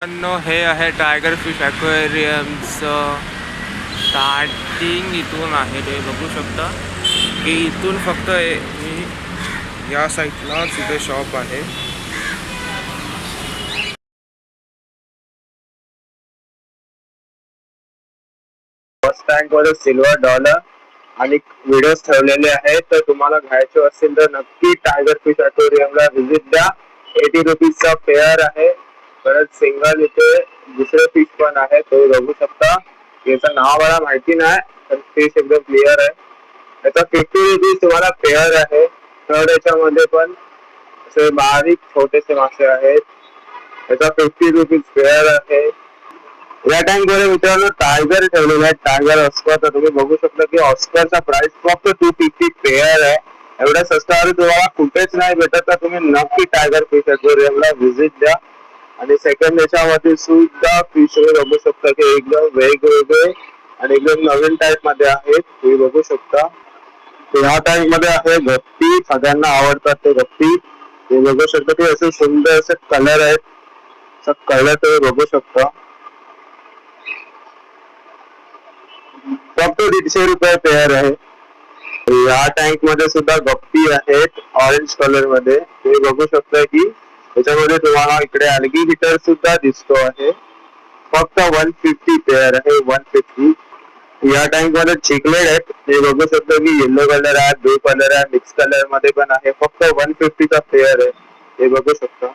हे आहे tiger fish ॲक्वेरियमचं starting इथून आहे. ते बघू शकता की इथून फक्त या साईडलाच इथे शॉप आहे. फर्स्ट टँक मध्ये सिल्वर डॉलर आणि व्हिडिओज ठेवलेले आहेत. तर तुम्हाला घ्यायचे असेल तर नक्की टायगर फिश ॲक्वेरियमला व्हिजिट द्या. 80 रुपीजचा पेअर आहे. परत सिंगल इथे दुसरे फिश पण आहे, ते बघू शकता. याचं नाव मला माहिती नाही, पण फिश एकदम क्लिअर आहे. याचा 50 रुपीज तुम्हाला पेअर आहे. तर याच्यामध्ये पण असे बारीक छोटेसे मासे आहेत. याचा 50 रुपीज पेअर आहे. या टँक मध्ये मित्रांनो टायगर ठेवलेला आहे, टायगर ऑस्कर. तर तुम्ही बघू शकता की ऑस्करचा प्राइस फक्त 250 पेअर आहे. एवढ्या स्वस्तावर तुम्हाला कुठेच नाही भेटत. तर तुम्ही नक्की टायगर फिश ॲक्वेरियमला व्हिजिट द्या. आणि सेकंड याच्यामध्ये सुद्धा फिश बघू शकता की एकदम वेगवेगळे आणि एकदम नवीन टाईप मध्ये आहेत. तुम्ही बघू शकता ह्या टाईप मध्ये आहे गप्पी. सगळ्यांना आवडतात ते गप्पी. तुम्ही बघू शकता की असे सुंदर असे कलर आहेत. कलर तुम्ही बघू शकता. फक्त 150 रुपये पेअर आहे. या टँक मध्ये सुद्धा गप्पी आहेत ऑरेंज कलर मध्ये. तुम्ही बघू शकता की त्याच्यामध्ये तुम्हाला इकडे अल्लिगेटर सुद्धा दिसतो आहे. फक्त 150 पेअर आहे, 150. या टँक मध्ये चिकलेट आहेत. ते बघू शकता की येलो कलर आहे, ब्लू कलर आहे, मिक्स कलर मध्ये पण आहे. फक्त 150 चा पेअर आहे. हे बघू शकता.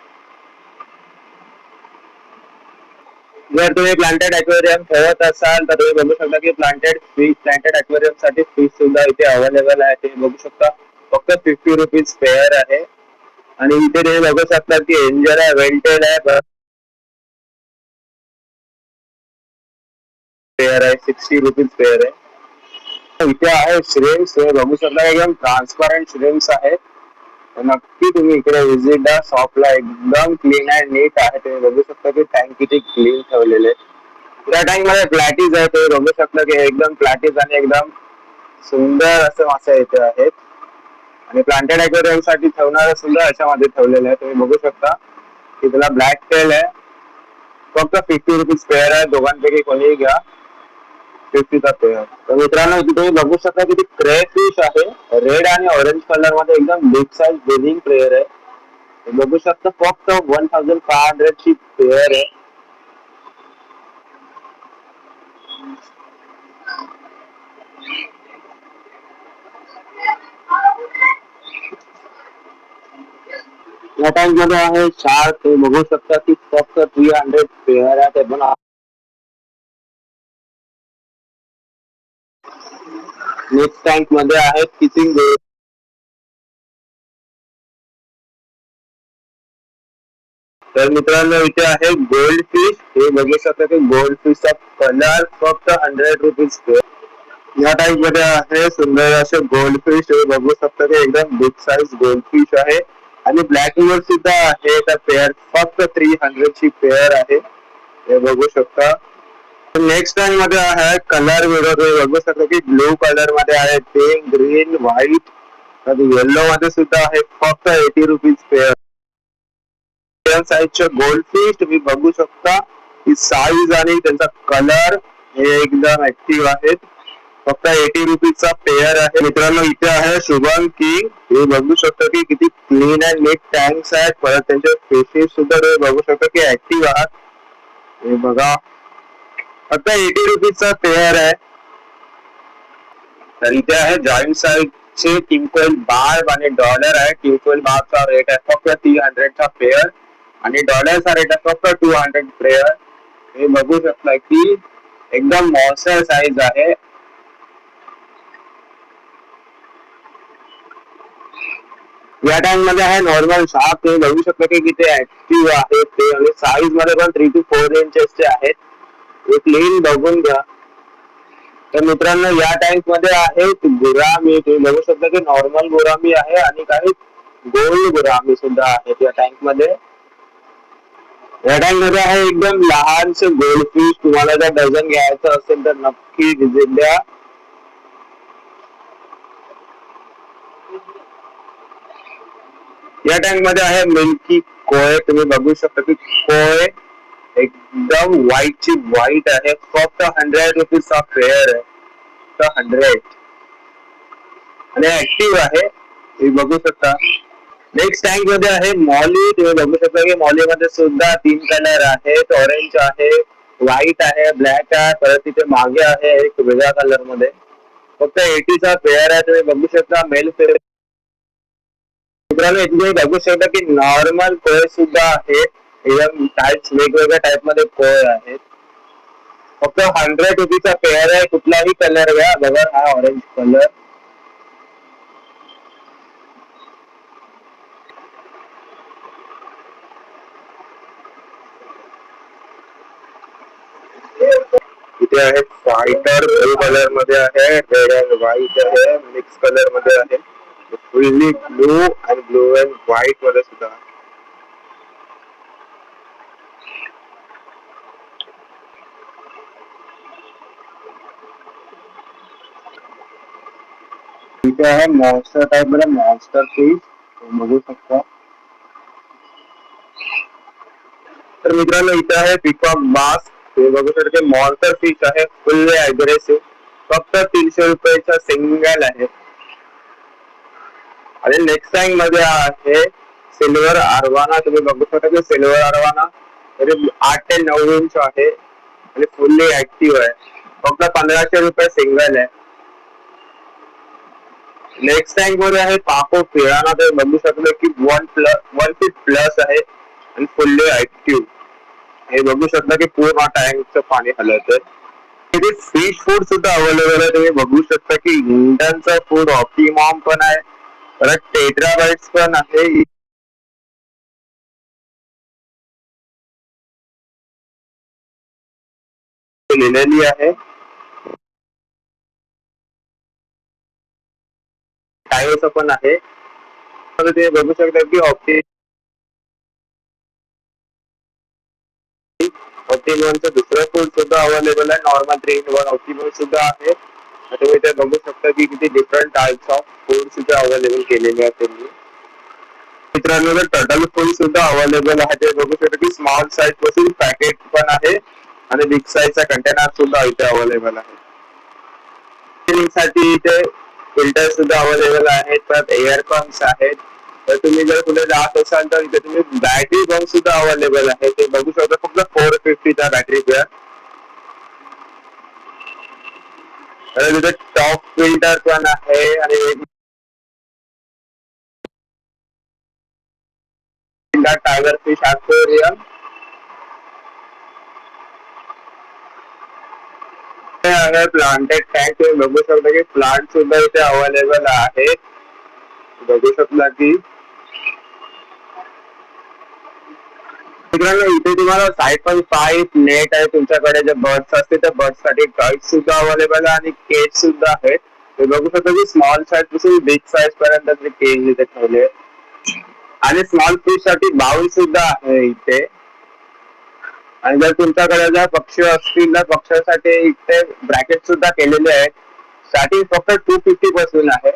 जर तुम्ही प्लांटेड ॲक्वेरियम ठेवत असाल तर तुम्ही बघू शकता की प्लांटेड ॲक्वेरियम साठी फिश सुद्धा इथे अवेलेबल आहे. ते बघू शकता. फक्त 50 रुपीज पेअर आहे. आणि इथे तुम्ही बघू शकता की एंजल आहे, वेंटेड आहे, पेअर आहे. 60 रुपीज पेअर आहे. इथे आहे श्रिम्स. तुम्ही बघू शकता एकदम ट्रान्सपरंट श्रिम्स आहेत. नक्की तुम्ही इकडे व्हिजिट द्या. शॉपला एकदम क्लीन अँड नीट आहे. तुम्ही बघू शकता की टँक किती क्लीन ठेवलेले. या टँक मध्ये प्लॅटीज आहे. तुम्ही बघू शकता की एकदम प्लॅटीज आणि एकदम सुंदर असे मासे इथे आहेत. आणि प्लांटेड ॲक्वेरियम साठी ठेवणारे सुद्धा याच्यामध्ये ठेवलेले आहे. तुम्ही बघू शकता की त्याला ब्लॅक टेल आहे. फक्त 50 रुपीज पेअर आहे. दोघांपैकी कोणीही घ्या, 50 चा पेअर. तर मित्रांनो इथे तुम्ही बघू शकता की क्रे फिश आहे. रेड आणि ऑरेंज कलर मध्ये एकदम बिग साईज ब्रीडिंग पेअर आहे. बघू शकता फक्त 1500 ची पेअर आहे. या टँक मध्ये आहे शार्क. तुम्ही बघू शकता की फक्त 300 पेअर आहे. ते पण नेक्स्ट टँक मध्ये आहे किचिंग. तर मित्रांनो इथे आहे गोल्ड फिश. हे बघू शकता की गोल्ड फिशचा कलर फक्त 100 रुपीज पेअर. या टाईप मध्ये आहे सुंदर असे गोल्ड फिश. हे बघू शकता की एकदम बिग साईज गोल्ड फिश आहे. आणि ब्लॅक रिव्हर सुद्धा आहे. त्या पेअर फक्त 300 ची पेअर आहे. हे बघू शकता. नेक्स्ट टाइम मध्ये आहे कलर व्हिडिओ. तुम्ही बघू शकता की ब्लू कलर मध्ये आहे, पिंक, ग्रीन, व्हाईट, येल्लो मध्ये सुद्धा आहे. फक्त 80 रुपीज पेअर. साईजचे गोल्ड फिश तुम्ही बघू शकता की साईज आणि त्यांचा कलर हे एकदम ऍक्टिव्ह आहेत. फक्त 80 रुपीजचा पेअर आहे. मित्रांनो इथे आहे शुभम किंग. हे बघू शकता की किती क्लीन अँड नीट टँक्स आहेत. परत त्यांचे फिशेस सुद्धा तुम्ही बघू शकता की ऍक्टिव्ह आहात. हे बघा फक्त 80 रुपीजचा पेअर आहे. तर इथे आहे जॉईंट साईजचे टिंकोल बार्ब आणि डॉलर आहे. टिंकोल बार्बचा रेट आहे फक्त 300 चा पेअर आणि डॉलरचा रेट आहे फक्त 200 पेअर. हे बघू शकता की एकदम मॉन्स्टर साईज आहे. या टँक मध्ये आहे नॉर्मल शार्क. तुम्ही बघू शकता की किती ऍक्टिव्ह आहे ते. आणि साईज मध्ये पण 3 to 4 इंचेसचे आहेत. हे क्लीन बघून घ्या. तर मित्रांनो या टँक मध्ये आहे गुरामी. तुम्ही बघू शकता की नॉर्मल गुरामी आहे आणि काही गोल्ड गुरामी सुद्धा आहेत या टँक मध्ये. या टँक मध्ये आहे एकदम लहानसे गोल्ड फिश. तुम्हाला जर डझन घ्यायचं असेल तर नक्की व्हिजिट द्या. या टँक मध्ये आहे मिल्की कोय. तुम्ही बघू शकता की कोय एकदम व्हाईटची व्हाईट आहे, फक्त 100 रुपीजचा पेअर आहे, फक्त 100 आणि ऍक्टिव्ह आहे, तुम्ही बघू शकता. नेक्स्ट टँक मध्ये आहे मॉली. तुम्ही बघू शकता की मॉली मध्ये सुद्धा 3 कलर आहेत, ऑरेंज आहे, व्हाईट आहे, ब्लॅक आहे, परत तिथे मागे आहे एक वेगळ्या कलर मध्ये. फक्त 80चा पेअर आहे, तुम्ही बघू शकता. मेल पेअर मित्रांनो, इथे बघू शकता की नॉर्मल कोय सुद्धा आहेत, एकदम टाईप्स वेगवेगळ्या टाईप मध्ये कोय आहेत. फक्त 100 रुपीजचा पेअर आहे, कुठलाही कलर घ्या. बघा हा ऑरेंज कलर, इथे आहे फायटर, ब्लू कलर मध्ये आहे, रेड अँड व्हाईट आहे, मिक्स कलर मध्ये आहे, फुल्ली ब्लू आणि ब्लू अँड व्हाईट मध्ये सुद्धा आहे. इथे आहे मॉन्स्टर टाइप मध्ये मॉन्स्टर फिश, बघू शकता. तर मित्रांनो, इथे आहे पिकॉक बास. ते बघू शकता मॉन्स्टर फिश आहे, फुल्ली अग्रेसिव्ह, फक्त 300 रुपयाचा सिंगल आहे. आणि नेक्स्ट टाइम मध्ये आहे सिल्वर अरवाना. तुम्ही बघू शकता की सिल्वर अरवाना 8 ते 9 इंच आहे आणि फुल्ली ऍक्टिव्ह आहे, फक्त 1500 रुपये सिंगल आहे. नेक्स्ट टँक मध्ये आहे पाको पिराना. ते बघू शकता की 1 फीट प्लस आहे आणि फुल्ली ऍक्टिव्ह. हे बघू शकता की पूर्ण टँकचं पाणी हलत आहे. इथे फिश फूड सुद्धा अवेलेबल आहे. तुम्ही बघू शकता की इंडियनचं फूड ऑप्टिमम पण आहे, परत टेट्रा बाइट्स पण आहे, लिहिलेली आहे. टायोचं पण आहे. तुम्ही बघू शकता की ऑप्टिममचं दुसरं फूड सुद्धा अवेलेबल आहे, नॉर्मल 3-in-1 ऑप्टिमम सुद्धा आहे. तुम्ही इथे बघू शकता की किती डिफरंट टाइप्स ऑफ फूड सुद्धा अवेलेबल केलेले आहेत त्यांनी. मित्रांनो, टर्टल फूड सुद्धा अवेलेबल आहे. ते बघू शकता की स्मॉल साईज पासून पॅकेट पण आहे आणि बिग साईजचा कंटेनर सुद्धा इथे अवेलेबल आहे. साठी इथे फिल्टर सुद्धा अवेलेबल आहेत, परत एअर पंप्स आहेत. तर तुम्ही जर कुठे जात असाल तर इथे तुम्ही बॅटरी पंप सुद्धा अवेलेबल आहे. ते बघू शकता, फक्त 450चा बॅटरी पेअर. तिथे टॉप फिल्टर पण आहे आणि टायगर फिश ॲक्वेरियम आहे. प्लांटेड टँक तुम्ही बघू शकता की प्लांट सुद्धा इथे अवेलेबल आहेत. बघू शकता की मित्रांनो, इथे तुम्हाला 5.5 नेट आहे. तुमच्याकडे जे बर्ड्स असते त्या बर्ड्स साठी टॉयज सुद्धा अवेलेबल आहे आणि केज सुद्धा आहेत. ते बघू शकता की स्मॉल साईज पासून बिग साईज पर्यंत केज इथे ठेवले आणि स्मॉल फिश साठी बाउल सुद्धा आहे इथे. आणि जर तुमच्याकडे जर पक्षी असतील तर पक्ष्यासाठी इथे ब्रॅकेट सुद्धा केलेले आहेत. स्टार्टिंग फक्त 250 पासून आहे.